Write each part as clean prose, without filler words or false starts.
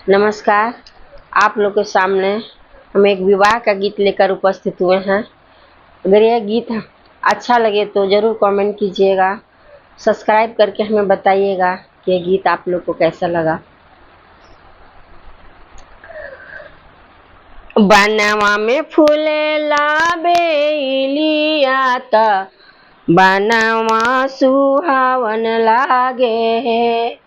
नमस्कार। आप लोग के सामने हम एक विवाह का गीत लेकर उपस्थित हुए हैं। अगर यह गीत अच्छा लगे तो ज़रूर कमेंट कीजिएगा, सब्सक्राइब करके हमें बताइएगा कि यह गीत आप लोग को कैसा लगा। बनवा में फूलेला बेलिया त बनवा सुहावन लागे है।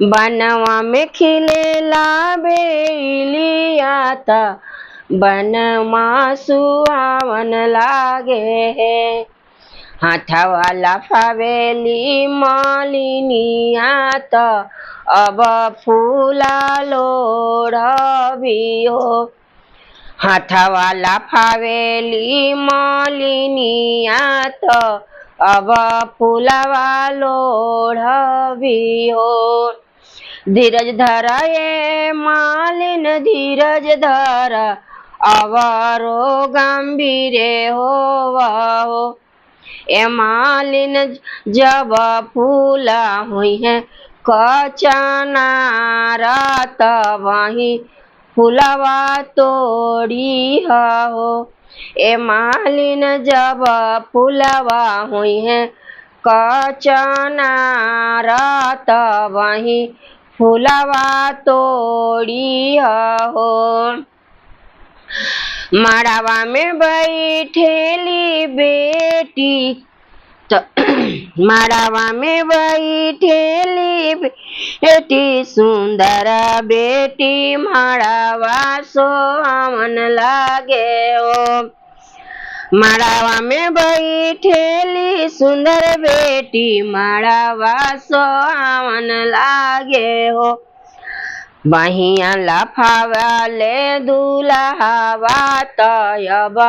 बनवा में खिलेला बेलिया त बनवा सुहावन लागे है। हाथवा लफावेली मालिनिया त अब फूला लोढ़बी हो। हाथवा लफावेली मालिनिया त अब फूलवा लोढ़बी हो। धीरज धर ये मालिन धीरज धर अवरो गंभीर हो। ए मालिन जब फूला हुई है कचनार वही फूलवा तोड़ी हो। ए मालिन जब फूलवा हुई है कचनार वही फूलवा तोड़ी हो। मड़वा में बैठेली बेटी मड़वा में बैठेली बेटी सुंदर बेटी मड़वा सोहावन लागे हो। मड़वा में बैठेली सुंदर बेटी मड़वा सोहावन लागे हो। बहिया लफावले दूल्हावा तब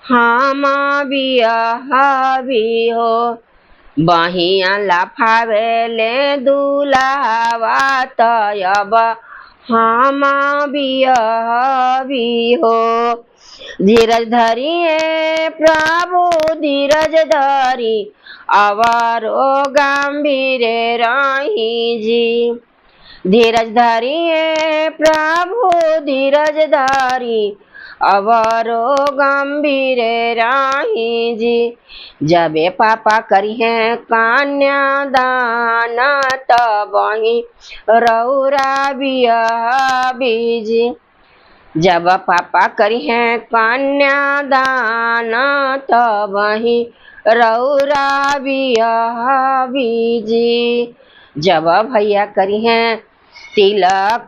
हम बियाहबी हो। बहिया लफावले दूल्हावा तब हम बियाहबी हो। धीरज धरिए प्रभु धीरज धरी अवरो गंभीर रही जी। धीरज धरिए प्रभु धीरज धरी अवरो गंभीर राही जी। जबे पापा करिहे कन्यादान तब वही रौरा बियाहबी जी। जब पापा करिहे कन्यादान तब वही रौरा बियाहबी जी। जब भैया करिहे तिलक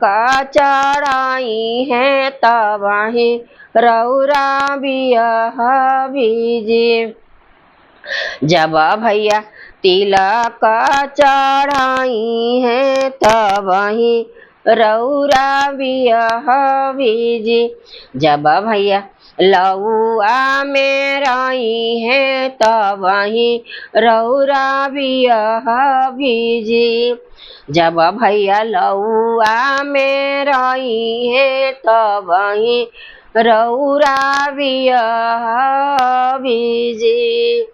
चढ़ाई है तब वही रौरा बियाहबी जी। जब भैया तिलक चढ़ाई है तब वही रौरा बियाहबी जी। जब भैया लौआ में रही है तब वही रौरा बियाहबी जी। जब भैया लौआ में रही है तब वही रौरा बियाहबी जी।